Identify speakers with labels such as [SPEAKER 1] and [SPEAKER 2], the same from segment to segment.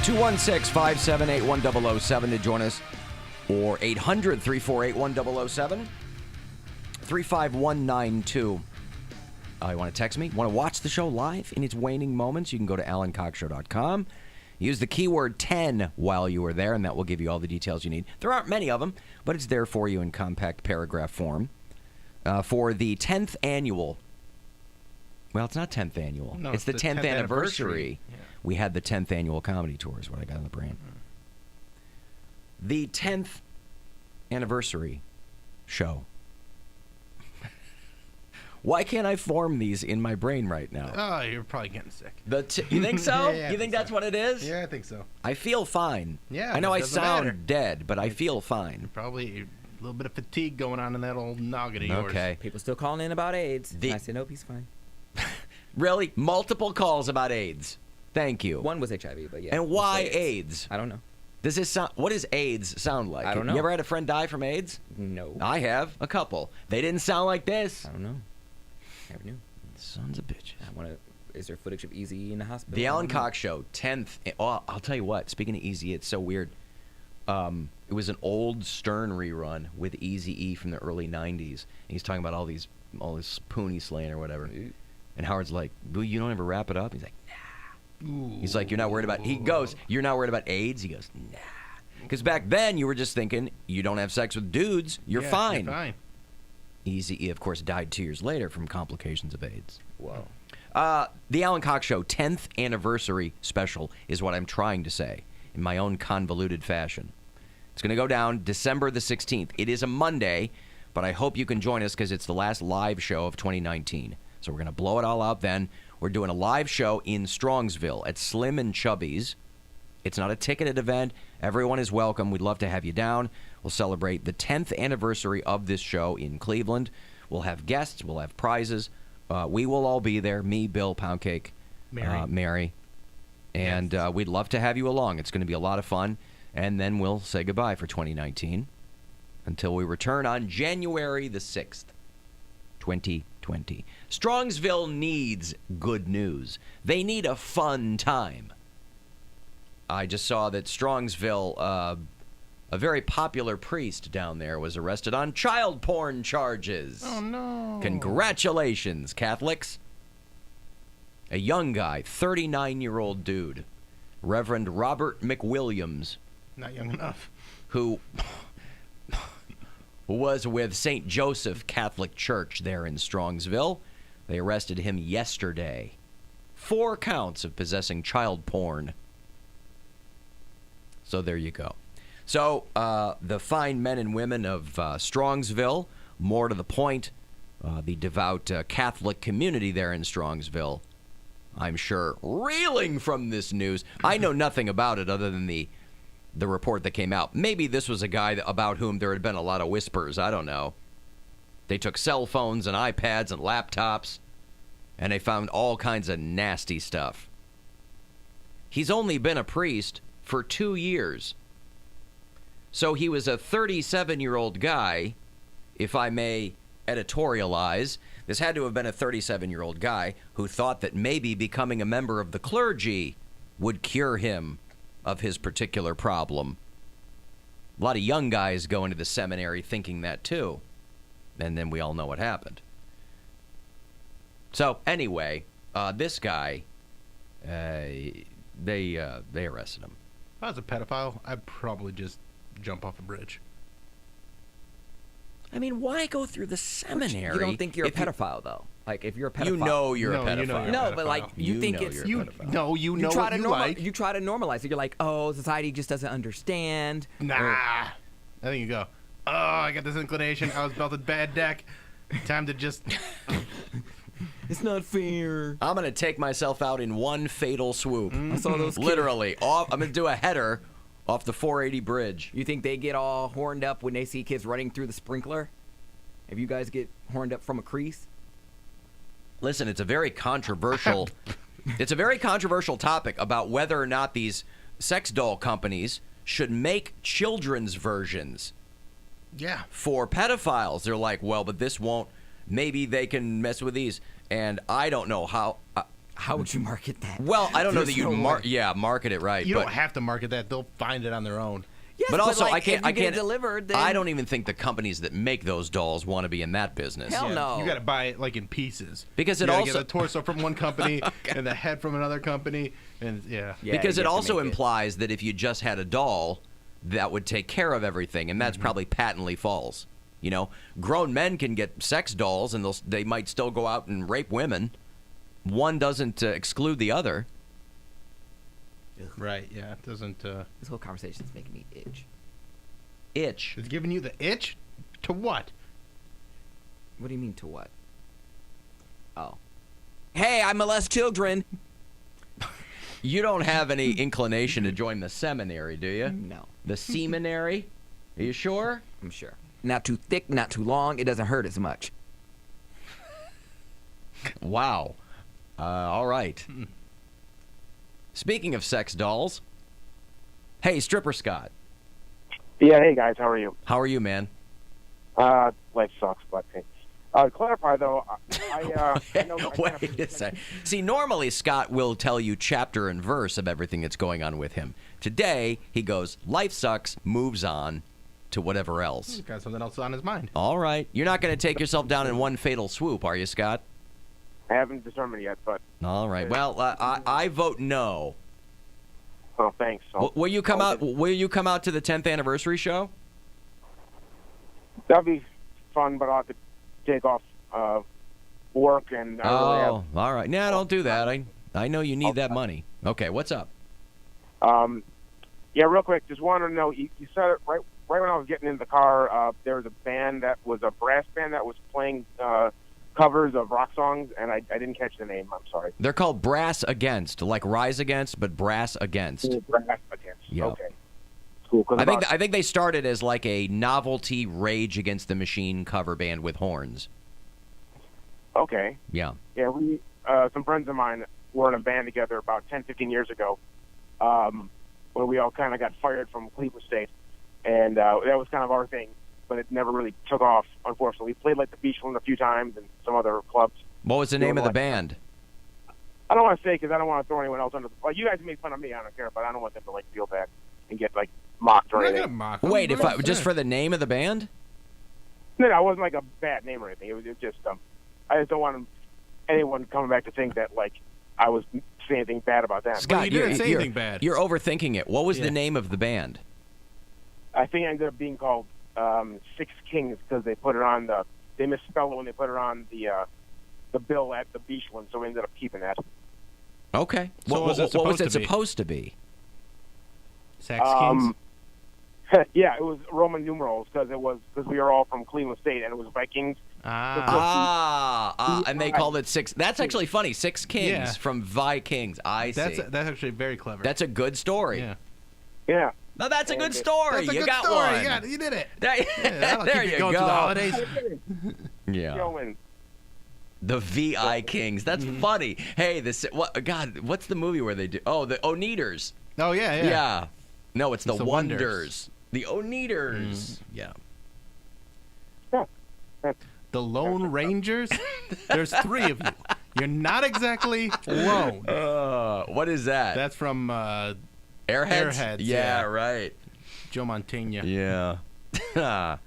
[SPEAKER 1] 216-578-1007 to join us, or 800-348-1007, 35192. You want to text me? Want to watch the show live in its waning moments? You can go to alancoxshow.com. Use the keyword 10 while you are there, and that will give you all the details you need. There aren't many of them, but it's there for you in compact paragraph form. For the 10th annual. Well, it's not 10th annual.
[SPEAKER 2] No,
[SPEAKER 1] it's the 10th anniversary.
[SPEAKER 2] Yeah.
[SPEAKER 1] We had the 10th annual comedy tour is what I got in the brain. The 10th anniversary show. Why can't I form these in my brain right now?
[SPEAKER 2] Oh, you're probably getting sick.
[SPEAKER 1] You think so?
[SPEAKER 2] Yeah,
[SPEAKER 1] you think that's what it is?
[SPEAKER 2] Yeah, I think so.
[SPEAKER 1] I feel fine.
[SPEAKER 2] Yeah,
[SPEAKER 1] I know
[SPEAKER 2] it
[SPEAKER 1] I
[SPEAKER 2] doesn't
[SPEAKER 1] sound
[SPEAKER 2] matter.
[SPEAKER 1] dead, but I feel fine.
[SPEAKER 2] Probably a little bit of fatigue going on in that old noggin of yours.
[SPEAKER 1] Okay.
[SPEAKER 3] People still calling in about AIDS.
[SPEAKER 1] The-
[SPEAKER 3] And I said, nope, he's fine.
[SPEAKER 1] Really? Multiple calls about AIDS. Thank you.
[SPEAKER 3] One was HIV, but yeah.
[SPEAKER 1] And
[SPEAKER 3] we'll
[SPEAKER 1] why
[SPEAKER 3] say
[SPEAKER 1] AIDS?
[SPEAKER 3] I don't know.
[SPEAKER 1] Does this sound? What does AIDS sound like?
[SPEAKER 3] I don't know.
[SPEAKER 1] You ever had a friend die from AIDS?
[SPEAKER 3] No.
[SPEAKER 1] I have. A couple. They didn't sound like this.
[SPEAKER 3] I don't know. Never knew.
[SPEAKER 1] Sons of bitches.
[SPEAKER 3] I want to. Is there footage of Easy in the hospital?
[SPEAKER 1] The Alan Cox Show, 10th. Oh, I'll tell you what. Speaking of Easy, it's so weird. It was an old Stern rerun with Eazy-E from the early 90s. And he's talking about all this pony slaying or whatever. And Howard's like, well, you don't ever wrap it up? He's like, nah.
[SPEAKER 2] Ooh.
[SPEAKER 1] He's like, you're not worried about... He goes, you're not worried about AIDS? He goes, nah. Because back then, you were just thinking, you don't have sex with dudes, you're
[SPEAKER 2] Yeah,
[SPEAKER 1] fine.
[SPEAKER 2] You're fine.
[SPEAKER 1] Eazy-E, of course, died 2 years later from complications of AIDS.
[SPEAKER 3] Whoa.
[SPEAKER 1] The Alan Cox Show 10th anniversary special is what I'm trying to say in my own convoluted fashion. It's going to go down December the 16th. It is a Monday, but I hope you can join us because it's the last live show of 2019. So we're going to blow it all out then. We're doing a live show in Strongsville at Slim and Chubby's. It's not a ticketed event. Everyone is welcome. We'd love to have you down. We'll celebrate the 10th anniversary of this show in Cleveland. We'll have guests. We'll have prizes. We will all be there. Me, Bill, Poundcake, Mary. And
[SPEAKER 2] Yes.
[SPEAKER 1] We'd love to have you along. It's going to be a lot of fun. And then we'll say goodbye for 2019 until we return on January the 6th, 2020. Strongsville needs good news. They need a fun time. I just saw that Strongsville, a very popular priest down there, was arrested on child porn charges.
[SPEAKER 2] Oh, no.
[SPEAKER 1] Congratulations, Catholics. A young guy, 39-year-old dude, Reverend Robert McWilliams,
[SPEAKER 2] Not young enough.
[SPEAKER 1] who was with St. Joseph Catholic Church there in Strongsville. They arrested him yesterday. 4 counts of possessing child porn. So there you go. So the fine men and women of Strongsville, more to the point, the devout Catholic community there in Strongsville, I'm sure, reeling from this news. I know nothing about it other than the report that came out. Maybe this was a guy about whom there had been a lot of whispers. I don't know. They took cell phones and iPads and laptops, and they found all kinds of nasty stuff. He's only been a priest for 2 years. So he was a 37-year-old guy, if I may editorialize. This had to have been a 37-year-old guy who thought that maybe becoming a member of the clergy would cure him of his particular problem. A lot of young guys go into the seminary thinking that too. And then we all know what happened. So anyway, this guy, they arrested him.
[SPEAKER 2] If I was a pedophile, I'd probably just jump off a bridge.
[SPEAKER 1] I mean, why go through the seminary?
[SPEAKER 3] You don't think you're a
[SPEAKER 1] if you-
[SPEAKER 3] pedophile, though? Like, if you're a pedophile.
[SPEAKER 1] You know you're a
[SPEAKER 2] No, you know
[SPEAKER 1] pedophile.
[SPEAKER 2] you're a
[SPEAKER 3] No,
[SPEAKER 2] pedophile.
[SPEAKER 3] but like, you think
[SPEAKER 1] know
[SPEAKER 3] it's...
[SPEAKER 1] you're a
[SPEAKER 2] You
[SPEAKER 1] pedophile.
[SPEAKER 2] know
[SPEAKER 3] You try
[SPEAKER 2] what
[SPEAKER 3] to
[SPEAKER 2] you like.
[SPEAKER 3] You try to normalize it. You're like, oh, society just doesn't understand.
[SPEAKER 2] Nah. I think you go, oh, I got this inclination. I was belted bad deck. Time to just...
[SPEAKER 3] It's not fair.
[SPEAKER 1] I'm going to take myself out in one fatal swoop.
[SPEAKER 3] I saw those kids.
[SPEAKER 1] Literally. I'm going to do a header off the 480 bridge.
[SPEAKER 3] You think they get all horned up when they see kids running through the sprinkler? If you guys get horned up from a crease?
[SPEAKER 1] Listen, it's a very controversial topic about whether or not these sex doll companies should make children's versions
[SPEAKER 2] Yeah.
[SPEAKER 1] for pedophiles. They're like, well, but this won't. Maybe they can mess with these. And I don't know how.
[SPEAKER 3] How would you market that?
[SPEAKER 1] Well, I don't know that
[SPEAKER 3] There's
[SPEAKER 1] you
[SPEAKER 3] no way.
[SPEAKER 1] market it right.
[SPEAKER 2] You
[SPEAKER 1] but,
[SPEAKER 2] don't have to market that. They'll find it on their own.
[SPEAKER 3] Yes,
[SPEAKER 1] but also,
[SPEAKER 3] like,
[SPEAKER 1] I
[SPEAKER 3] if you get
[SPEAKER 1] can't
[SPEAKER 3] it delivered. Then
[SPEAKER 1] I don't even think the companies that make those dolls want to be in that business.
[SPEAKER 3] Hell no.
[SPEAKER 2] You got to buy it like in pieces.
[SPEAKER 1] Because it
[SPEAKER 2] you gotta
[SPEAKER 1] also-
[SPEAKER 2] get the torso from one company and the head from another company, and
[SPEAKER 3] Yeah,
[SPEAKER 1] Because
[SPEAKER 3] you
[SPEAKER 1] it
[SPEAKER 3] have to
[SPEAKER 1] also
[SPEAKER 3] make it.
[SPEAKER 1] implies that if you just had a doll, that would take care of everything, and that's probably patently false. You know, grown men can get sex dolls, and they might still go out and rape women. One doesn't exclude the other.
[SPEAKER 2] right. Yeah, it doesn't.
[SPEAKER 3] This whole conversation is making me itch.
[SPEAKER 1] Itch.
[SPEAKER 2] It's giving you the itch to what?
[SPEAKER 3] What do you mean to what? Oh. Hey, I molest children.
[SPEAKER 1] You don't have any inclination to join the seminary, do you?
[SPEAKER 3] No,
[SPEAKER 1] The seminary? Are you sure?
[SPEAKER 3] I'm sure. Not too thick, not too long. It doesn't hurt as much.
[SPEAKER 1] Wow. All right. Speaking of sex dolls, hey, Stripper Scott,
[SPEAKER 4] Yeah, hey guys, how are you?
[SPEAKER 1] how are you, man?
[SPEAKER 4] Life sucks, but hey. Clarify though, I know that I
[SPEAKER 1] Wait a sec. See, normally Scott will tell you chapter and verse of everything that's going on with him. Today, he goes, life sucks, moves on to whatever else.
[SPEAKER 2] He's got something else on his mind.
[SPEAKER 1] All right. You're not going to take yourself down in one fatal swoop, are you, Scott?
[SPEAKER 4] I haven't determined yet, but
[SPEAKER 1] All right. Well, I vote no.
[SPEAKER 4] oh, thanks.
[SPEAKER 1] Will you come out? Will you come out to the 10th anniversary show?
[SPEAKER 4] That'd be fun, but I'll have to take off work and I really have.
[SPEAKER 1] Oh, all right. Nah, don't do that. I know you need that money. Okay, what's up?
[SPEAKER 4] Yeah, real quick, just wanted to know. You said it right when I was getting in the car. There was a band that was a brass band that was playing covers of rock songs, and I didn't catch the name. I'm sorry.
[SPEAKER 1] They're called Brass Against, like Rise Against, but Brass Against.
[SPEAKER 4] Brass Against.
[SPEAKER 1] Yeah.
[SPEAKER 4] Okay. Cool. 'cause
[SPEAKER 1] I think they started as like a novelty Rage Against the Machine cover band with horns.
[SPEAKER 4] Okay.
[SPEAKER 1] Yeah.
[SPEAKER 4] Yeah, we some friends of mine were in a band together about 10, 15 years ago, when we all kind of got fired from Cleveland State, and that was kind of our thing, but it never really took off, unfortunately. We played like the Beachland a few times and some other clubs.
[SPEAKER 1] What was the name of the band?
[SPEAKER 4] I don't want to say because I don't want to throw anyone else under the. Like, you guys make fun of me, I don't care, but I don't want them to like feel bad and get like mocked or
[SPEAKER 2] I'm not
[SPEAKER 4] anything.
[SPEAKER 2] gonna mock him.
[SPEAKER 1] Wait,
[SPEAKER 2] What
[SPEAKER 1] just for the name of the band?
[SPEAKER 4] No, it wasn't like a bad name or anything. It was just I just don't want anyone coming back to think that like I was saying anything bad about them.
[SPEAKER 2] Scott, you didn't say anything bad.
[SPEAKER 1] You're overthinking it. What was the
[SPEAKER 2] Yeah.
[SPEAKER 1] name of the band?
[SPEAKER 4] I think it ended up being called Six Kings because they put it on they misspelled it when they put it on the bill at the Beachland, so we ended up keeping that.
[SPEAKER 1] Okay.
[SPEAKER 2] So
[SPEAKER 1] what was it
[SPEAKER 2] supposed to be?
[SPEAKER 1] supposed to be?
[SPEAKER 2] Sex Kings.
[SPEAKER 4] Yeah, it was Roman numerals because we were all from Cleveland State and it was Vikings.
[SPEAKER 1] And they called it Six. That's actually funny. Six Kings
[SPEAKER 2] Yeah.
[SPEAKER 1] from Vikings. I see.
[SPEAKER 2] That's actually very clever.
[SPEAKER 1] That's a good story.
[SPEAKER 2] yeah.
[SPEAKER 4] Yeah.
[SPEAKER 1] No, that's a good story.
[SPEAKER 2] That's a
[SPEAKER 1] you
[SPEAKER 2] good
[SPEAKER 1] got
[SPEAKER 2] story.
[SPEAKER 1] one.
[SPEAKER 2] You did it.
[SPEAKER 1] There,
[SPEAKER 2] That'll
[SPEAKER 1] there
[SPEAKER 2] keep
[SPEAKER 1] you
[SPEAKER 2] going
[SPEAKER 1] go.
[SPEAKER 2] through the holidays.
[SPEAKER 1] Yeah.
[SPEAKER 4] Going.
[SPEAKER 1] The VI Kings. That's funny. Hey, what's the movie where they do? Oh, the Oneaters.
[SPEAKER 2] Oh yeah, yeah.
[SPEAKER 1] Yeah. No, it's the
[SPEAKER 2] the
[SPEAKER 1] Wonders.
[SPEAKER 2] Wonders.
[SPEAKER 1] The Oneaters. Yeah.
[SPEAKER 2] The Lone Rangers. There's 3 of you. You're not exactly alone.
[SPEAKER 1] What is that?
[SPEAKER 2] That's from
[SPEAKER 1] Airheads?
[SPEAKER 2] Airheads,
[SPEAKER 1] Yeah,
[SPEAKER 2] yeah.
[SPEAKER 1] right.
[SPEAKER 2] Joe Mantegna.
[SPEAKER 1] Yeah.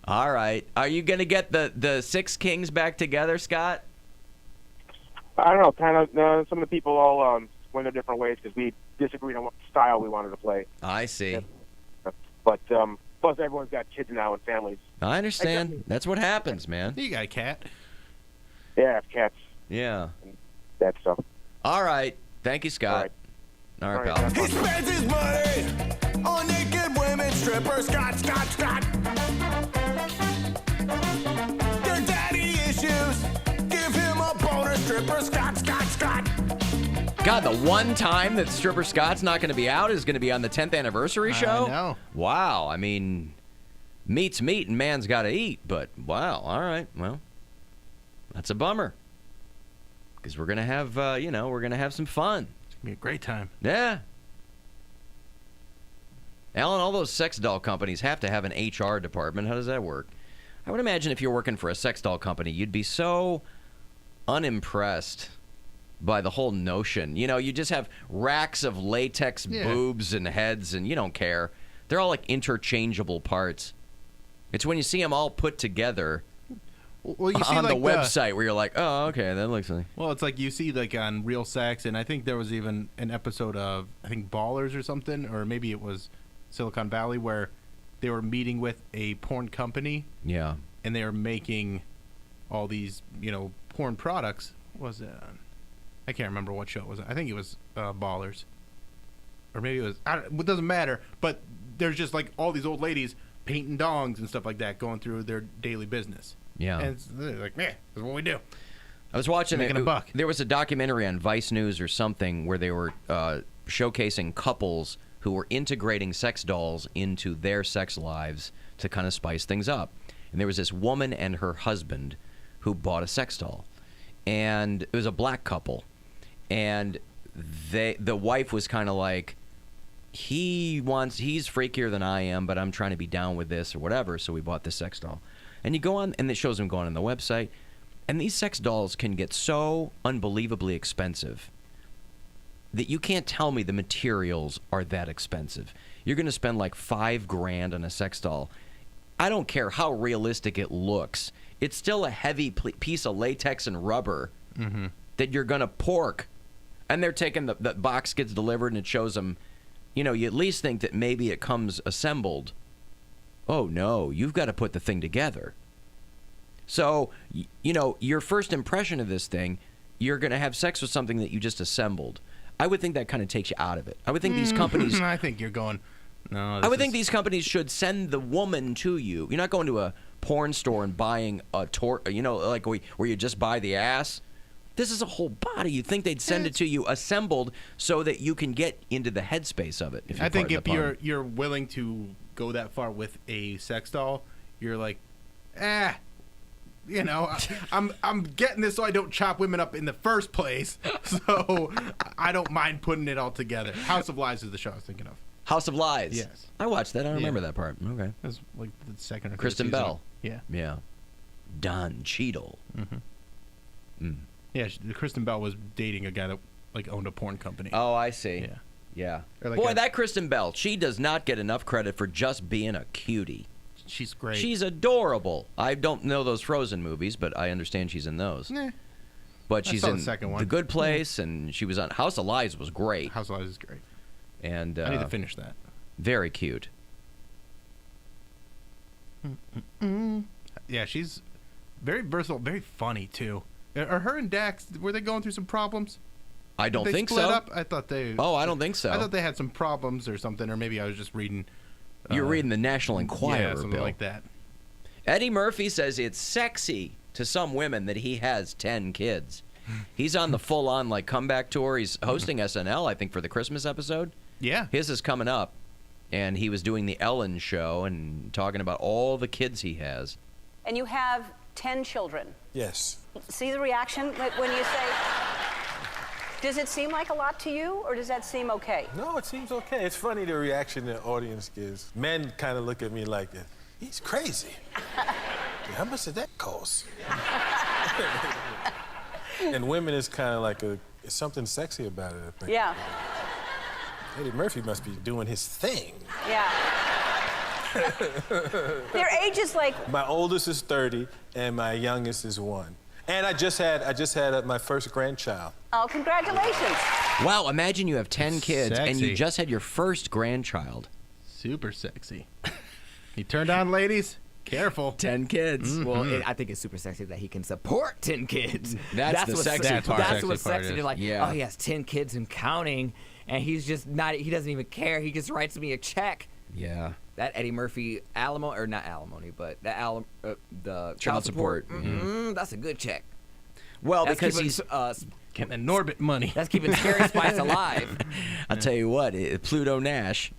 [SPEAKER 1] All right. Are you going to get the Six Kings back together, Scott?
[SPEAKER 4] I don't know. Kind of. Some of the people all went their different ways because we disagreed on what style we wanted to play.
[SPEAKER 1] I see.
[SPEAKER 4] But plus, everyone's got kids now and families.
[SPEAKER 1] I understand. That's what happens, man.
[SPEAKER 2] You got a cat.
[SPEAKER 4] Yeah, I have cats.
[SPEAKER 1] Yeah.
[SPEAKER 4] That stuff.
[SPEAKER 1] All right. Thank you, Scott. All right,
[SPEAKER 4] All
[SPEAKER 1] pal.
[SPEAKER 4] right,
[SPEAKER 5] He spends his money on naked women strippers. Scott. Their daddy issues. Give him a boner stripper. Scott.
[SPEAKER 1] God, the one time that Stripper Scott's not going to be out is going to be on the 10th anniversary show?
[SPEAKER 2] I know.
[SPEAKER 1] Wow. I mean, meat's meat and man's got to eat, but wow. All right. Well, that's a bummer. Because we're going to have, we're going to have some fun.
[SPEAKER 2] It's gonna be a great time.
[SPEAKER 1] Yeah. Alan, all those sex doll companies have to have an HR department. How does that work? I would imagine if you're working for a sex doll company, you'd be so unimpressed by the whole notion. You know, you just have racks of latex boobs and heads, and you don't care. They're all like interchangeable parts. It's when you see them all put together
[SPEAKER 2] Well, you see
[SPEAKER 1] on
[SPEAKER 2] like
[SPEAKER 1] the website where you're like, oh, okay, that looks like.
[SPEAKER 2] Well, it's like you see like on Real Sex, and I think there was even an episode of, I think, Ballers or something, or maybe it was Silicon Valley, where they were meeting with a porn company.
[SPEAKER 1] Yeah.
[SPEAKER 2] And they were making all these, you know, porn products. What was it? I can't remember what show it was. I think it was Ballers. Or maybe it was, it doesn't matter, but there's just like all these old ladies painting dongs and stuff like that going through their daily business.
[SPEAKER 1] Yeah.
[SPEAKER 2] And they're like, man, this is what we do.
[SPEAKER 1] I was watching
[SPEAKER 2] Making a buck.
[SPEAKER 1] There was a documentary on Vice News or something where they were showcasing couples who were integrating sex dolls into their sex lives to kind of spice things up. And there was this woman and her husband who bought a sex doll. And it was a black couple. And the wife was kind of like, he's freakier than I am, but I'm trying to be down with this or whatever, so we bought this sex doll. And you go on, and it shows them going on the website, and these sex dolls can get so unbelievably expensive that you can't tell me the materials are that expensive. You're going to spend like $5,000 on a sex doll. I don't care how realistic it looks. It's still a heavy piece of latex and rubber that you're going to pork. And they're taking the box gets delivered, and it shows them, you know, you at least think that maybe it comes assembled. Oh, no, you've got to put the thing together. So, you know, your first impression of this thing, you're going to have sex with something that you just assembled. I would think that kind of takes you out of it. I would think these companies...
[SPEAKER 2] I think you're going... No,
[SPEAKER 1] I would think these companies should send the woman to you. You're not going to a porn store and buying you know, like where you just buy the ass. This is a whole body. You'd think they'd send it to you assembled so that you can get into the headspace of it.
[SPEAKER 2] I think if you're willing to go that far with a sex doll, you're like, you know, I'm getting this so I don't chop women up in the first place. So I don't mind putting it all together. House of Lies is the show I was thinking of.
[SPEAKER 1] House of Lies.
[SPEAKER 2] Yes.
[SPEAKER 1] I watched that. I don't remember that part. Okay.
[SPEAKER 2] That's like the second or third
[SPEAKER 1] Kristen
[SPEAKER 2] season.
[SPEAKER 1] Bell.
[SPEAKER 2] Yeah.
[SPEAKER 1] Yeah. Don Cheadle.
[SPEAKER 2] Yeah, Kristen Bell was dating a guy that like owned a porn company.
[SPEAKER 1] Oh, I see.
[SPEAKER 2] Yeah.
[SPEAKER 1] Yeah.
[SPEAKER 2] Or like
[SPEAKER 1] Boy, that Kristen Bell, she does not get enough credit for just being a cutie.
[SPEAKER 2] She's great.
[SPEAKER 1] She's adorable. I don't know those Frozen movies, but I understand she's in those. But she's in
[SPEAKER 2] the second one.
[SPEAKER 1] The Good Place, and she was on House of Lies was great.
[SPEAKER 2] House of Lies is great.
[SPEAKER 1] And
[SPEAKER 2] I need to finish that.
[SPEAKER 1] Very cute.
[SPEAKER 2] Yeah, she's very versatile, very funny too. Are her and Dax, were they going through some problems?
[SPEAKER 1] I don't
[SPEAKER 2] Did they
[SPEAKER 1] think
[SPEAKER 2] split
[SPEAKER 1] so.
[SPEAKER 2] Up? I thought they.
[SPEAKER 1] Oh, I don't think so.
[SPEAKER 2] I thought they had some problems or something, or maybe I was just reading.
[SPEAKER 1] You're reading the National Enquirer,
[SPEAKER 2] yeah, something
[SPEAKER 1] Bill.
[SPEAKER 2] like that.
[SPEAKER 1] Eddie Murphy says it's sexy to some women that he has 10 kids. He's on the full-on like comeback tour. He's hosting SNL, I think, for the Christmas episode.
[SPEAKER 2] Yeah.
[SPEAKER 1] His is coming up, and he was doing the Ellen show and talking about all the kids he has.
[SPEAKER 6] And you have 10 children.
[SPEAKER 5] Yes.
[SPEAKER 6] See the reaction when you say, does it seem like a lot to you, or does that seem okay?
[SPEAKER 5] No, it seems okay. It's funny the reaction the audience gives. Men kind of look at me like, he's crazy. How much did that cost? And women is kind of like it's something sexy about it, I think.
[SPEAKER 6] Yeah.
[SPEAKER 5] Eddie Murphy must be doing his thing.
[SPEAKER 6] Yeah. Their age is like...
[SPEAKER 5] My oldest is 30, and my youngest is 1. And I just had my first grandchild.
[SPEAKER 6] Oh, congratulations.
[SPEAKER 1] Wow, imagine you have 10 kids and you
[SPEAKER 2] Sexy.
[SPEAKER 1] just had your first grandchild.
[SPEAKER 2] Super sexy. You turned on, ladies. Careful.
[SPEAKER 1] 10 kids.
[SPEAKER 3] Well, I think it's super sexy that he can support 10 kids.
[SPEAKER 1] That's the
[SPEAKER 3] what's
[SPEAKER 1] sexy
[SPEAKER 3] se-
[SPEAKER 1] part.
[SPEAKER 3] That's what's
[SPEAKER 2] Sexy part
[SPEAKER 3] sexy.
[SPEAKER 2] is-
[SPEAKER 3] They're like,
[SPEAKER 1] Yeah.
[SPEAKER 3] oh, he has 10 kids and counting, and he's just not. He doesn't even care. He just writes me a check.
[SPEAKER 1] Yeah.
[SPEAKER 3] That Eddie Murphy alimony, or not alimony, but that the
[SPEAKER 1] Child support.
[SPEAKER 3] That's a good check.
[SPEAKER 1] Well,
[SPEAKER 3] That's
[SPEAKER 1] because
[SPEAKER 3] keeping,
[SPEAKER 1] he's...
[SPEAKER 2] Getting the Norbit money.
[SPEAKER 3] That's keeping Scary Spice alive.
[SPEAKER 1] I'll tell you what, Pluto Nash,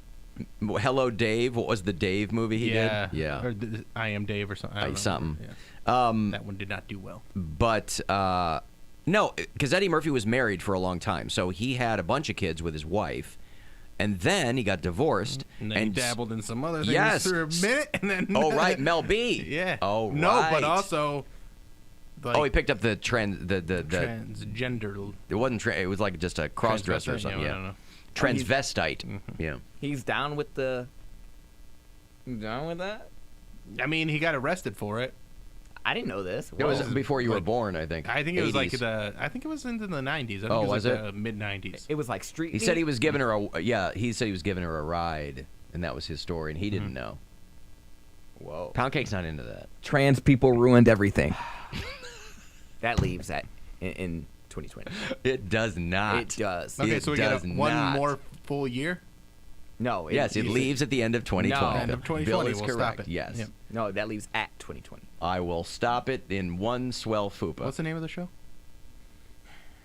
[SPEAKER 1] Hello Dave, what was the Dave movie he did? Yeah.
[SPEAKER 2] Or I Am Dave or something. I don't know.
[SPEAKER 1] Something.
[SPEAKER 2] Yeah. That one did not do well.
[SPEAKER 1] But, no, because Eddie Murphy was married for a long time, so he had a bunch of kids with his wife, and then he got divorced.
[SPEAKER 2] And then he dabbled in some other things
[SPEAKER 1] Yes.
[SPEAKER 2] for a minute, and then...
[SPEAKER 1] Oh, right, Mel B.
[SPEAKER 2] Yeah.
[SPEAKER 1] Oh,
[SPEAKER 2] No,
[SPEAKER 1] right.
[SPEAKER 2] but also Like,
[SPEAKER 1] Oh, he picked up the
[SPEAKER 2] transgender.
[SPEAKER 1] It wasn't. It was like just a cross-dresser or
[SPEAKER 2] Transvestite,
[SPEAKER 1] something.
[SPEAKER 2] I
[SPEAKER 1] Yeah.
[SPEAKER 2] don't know.
[SPEAKER 1] Transvestite. Yeah.
[SPEAKER 3] He's down with the. Down with that?
[SPEAKER 2] I mean, he got arrested for it.
[SPEAKER 3] I didn't know this.
[SPEAKER 1] It was
[SPEAKER 3] Whoa.
[SPEAKER 1] before you were born, I think.
[SPEAKER 2] I think it was like
[SPEAKER 1] 80s.
[SPEAKER 2] I think it was into the 90s. I think
[SPEAKER 1] Oh,
[SPEAKER 2] it was
[SPEAKER 1] was
[SPEAKER 2] like
[SPEAKER 1] it?
[SPEAKER 2] the mid 90s.
[SPEAKER 3] It was like street.
[SPEAKER 1] He said he was giving her a. Yeah, he said he was giving her a ride, and that was his story, and he didn't know.
[SPEAKER 3] Whoa.
[SPEAKER 1] Poundcake's not into that.
[SPEAKER 3] Trans people ruined everything. That leaves in 2020.
[SPEAKER 1] It does not.
[SPEAKER 3] It does.
[SPEAKER 2] Okay,
[SPEAKER 1] It
[SPEAKER 2] so we get
[SPEAKER 1] does
[SPEAKER 2] one
[SPEAKER 1] not.
[SPEAKER 2] more full year.
[SPEAKER 3] No.
[SPEAKER 1] Yes, it leaves at the end of 2020.
[SPEAKER 3] No.
[SPEAKER 2] End of 2020,
[SPEAKER 1] Bill is
[SPEAKER 2] we'll
[SPEAKER 1] correct.
[SPEAKER 2] stop it.
[SPEAKER 1] Yes.
[SPEAKER 2] Yep.
[SPEAKER 3] No, that leaves at 2020.
[SPEAKER 1] I will stop it in one swell fupa.
[SPEAKER 2] What's the name of the show?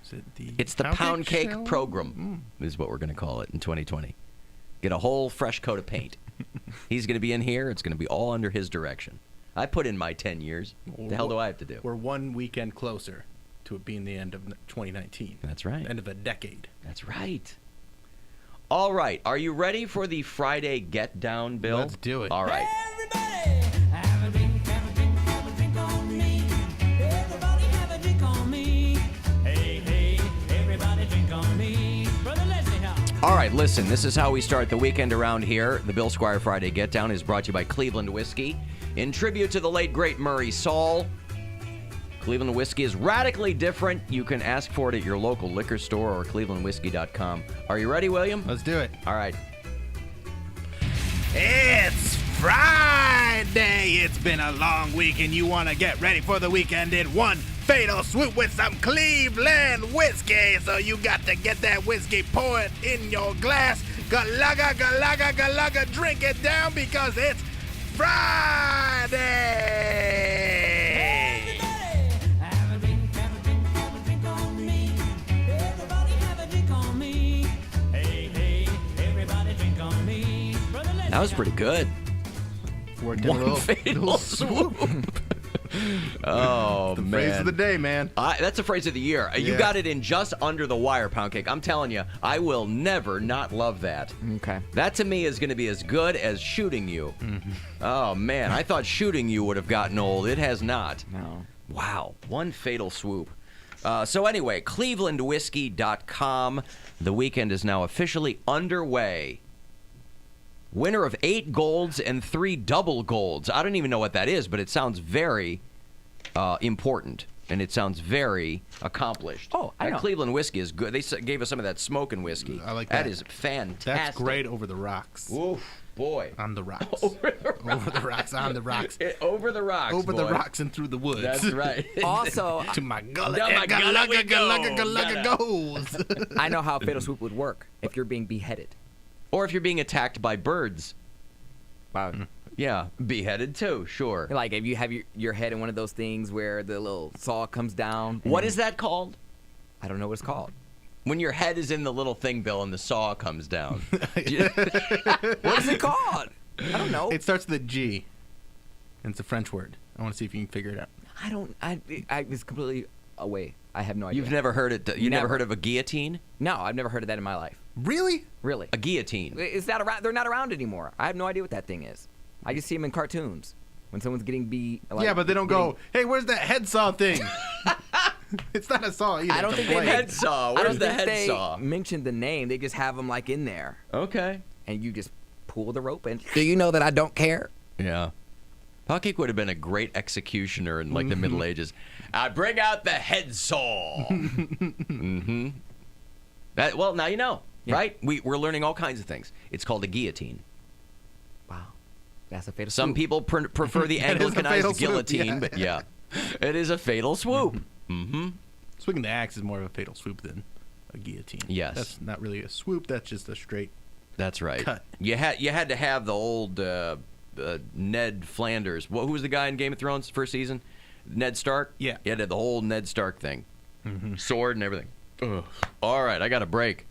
[SPEAKER 2] Is it the
[SPEAKER 1] It's the Pound Cake Program, is what we're going to call it in 2020. Get a whole fresh coat of paint. He's going to be in here. It's going to be all under his direction. I put in my 10 years. What the hell do I have to do?
[SPEAKER 2] We're one weekend closer to it being the end of 2019.
[SPEAKER 1] That's right.
[SPEAKER 2] End of a decade.
[SPEAKER 1] That's right. All right. Are you ready for the Friday Get Down, Bill?
[SPEAKER 2] Let's do it.
[SPEAKER 1] All right.
[SPEAKER 7] Everybody, have a drink, have a drink, have a drink on me. Everybody have a drink on me. Hey, hey, everybody drink on me. Brother Leslie, how?
[SPEAKER 1] All right, listen, this is how we start the weekend around here. The Bill Squire Friday Get Down is brought to you by Cleveland Whiskey. In tribute to the late, great Murray Saul, Cleveland Whiskey is radically different. You can ask for it at your local liquor store or clevelandwhiskey.com. Are you ready, William?
[SPEAKER 2] Let's do it.
[SPEAKER 1] All right.
[SPEAKER 2] It's Friday. It's been a long week, and you want to get ready for the weekend in one fatal swoop with some Cleveland whiskey. So you got to get that whiskey, pour it in your glass. Galaga, galaga, galaga, drink it down because it's Friday.
[SPEAKER 7] Have a drink, have a drink, have a drink on me. Everybody have a drink on me. Hey, hey, everybody drink on me. Brother Leslie,
[SPEAKER 1] That was pretty good.
[SPEAKER 2] Worked in a
[SPEAKER 1] One
[SPEAKER 2] little,
[SPEAKER 1] fatal
[SPEAKER 2] little
[SPEAKER 1] swoop. Oh,
[SPEAKER 2] The
[SPEAKER 1] man.
[SPEAKER 2] phrase of the day, man.
[SPEAKER 1] That's the phrase of the year. You
[SPEAKER 2] Yeah.
[SPEAKER 1] got it in just under the wire, Poundcake. I'm telling you, I will never not love that.
[SPEAKER 3] Okay.
[SPEAKER 1] That to me is going to be as good as shooting you. Oh, man. I thought shooting you would have gotten old. It has not.
[SPEAKER 3] No.
[SPEAKER 1] Wow. One fatal swoop. So anyway, clevelandwhiskey.com. The weekend is now officially underway. Winner of 8 golds and 3 double golds. I don't even know what that is, but it sounds very important, and it sounds very accomplished.
[SPEAKER 3] Oh, I
[SPEAKER 1] that
[SPEAKER 3] know.
[SPEAKER 1] Cleveland whiskey is good. They gave us some of that smoking whiskey.
[SPEAKER 2] I like that.
[SPEAKER 1] That is fantastic.
[SPEAKER 2] That's great over the rocks.
[SPEAKER 1] Oof, boy.
[SPEAKER 2] On the rocks.
[SPEAKER 1] Over the rocks.
[SPEAKER 2] Over the rocks, on the rocks.
[SPEAKER 1] Over the rocks,
[SPEAKER 2] Over the
[SPEAKER 1] boy.
[SPEAKER 2] rocks and through the woods.
[SPEAKER 1] That's right.
[SPEAKER 3] Also,
[SPEAKER 2] To my gullet.
[SPEAKER 1] Down my gullet we go.
[SPEAKER 2] Gullet goes.
[SPEAKER 3] I know how a fatal swoop would work if you're being beheaded.
[SPEAKER 1] Or if you're being attacked by birds.
[SPEAKER 3] Wow.
[SPEAKER 1] Yeah, beheaded too, sure.
[SPEAKER 3] Like if you have your head in one of those things where the little saw comes down.
[SPEAKER 1] What is that called?
[SPEAKER 3] I don't know what it's called.
[SPEAKER 1] When your head is in the little thing, Bill, and the saw comes down.
[SPEAKER 3] What is it called? I don't know.
[SPEAKER 2] It starts with a G. And it's a French word. I want to see if you can figure it out.
[SPEAKER 3] I don't. I was completely away. I have no idea.
[SPEAKER 1] You've never heard it. You never
[SPEAKER 3] Never.
[SPEAKER 1] heard of a guillotine?
[SPEAKER 3] No, I've never heard of that in my life.
[SPEAKER 2] Really?
[SPEAKER 3] Really.
[SPEAKER 1] A guillotine.
[SPEAKER 3] Is that around? They're not around anymore. I have no idea what that thing is. I just see them in cartoons when someone's getting
[SPEAKER 2] Yeah, but they don't go, hey, where's that head saw thing? It's not a saw either.
[SPEAKER 3] I don't
[SPEAKER 2] it's a
[SPEAKER 3] think they
[SPEAKER 2] blade.
[SPEAKER 1] Head saw.
[SPEAKER 3] I
[SPEAKER 1] Where's
[SPEAKER 3] don't
[SPEAKER 1] the
[SPEAKER 3] think
[SPEAKER 1] head
[SPEAKER 3] they
[SPEAKER 1] saw?
[SPEAKER 3] mentioned the name. They just have them like in there,
[SPEAKER 1] Okay.
[SPEAKER 3] and you just pull the rope. And do you know that I don't care?
[SPEAKER 1] Yeah. Poundcake would have been a great executioner in like the Middle Ages. I bring out the head saw. Mm-hmm. That, well, now you know,
[SPEAKER 3] Yeah.
[SPEAKER 1] right? We're learning all kinds of things. It's called a guillotine.
[SPEAKER 3] Wow, that's a fatal.
[SPEAKER 1] Some
[SPEAKER 3] swoop.
[SPEAKER 1] people prefer the
[SPEAKER 2] That is a fatal
[SPEAKER 1] Anglicanized
[SPEAKER 2] swoop,
[SPEAKER 1] guillotine,
[SPEAKER 2] yeah.
[SPEAKER 1] but yeah, it is a fatal swoop. Mm-hmm.
[SPEAKER 2] Swinging the axe is more of a fatal swoop than a guillotine.
[SPEAKER 1] Yes.
[SPEAKER 2] That's not really a swoop. That's just a straight.
[SPEAKER 1] That's right.
[SPEAKER 2] Cut.
[SPEAKER 1] You had to have the old Ned Flanders. Who was the guy in Game of Thrones first season? Ned Stark.
[SPEAKER 2] Yeah.
[SPEAKER 1] You had to have the whole Ned Stark thing, sword and everything. Ugh. All right, I got a break.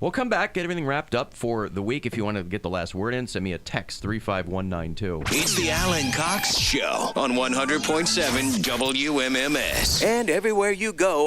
[SPEAKER 1] We'll come back, get everything wrapped up for the week. If you want to get the last word in, send me a text 35192.
[SPEAKER 8] It's the Alan Cox Show on 100.7 WMMS. And everywhere you go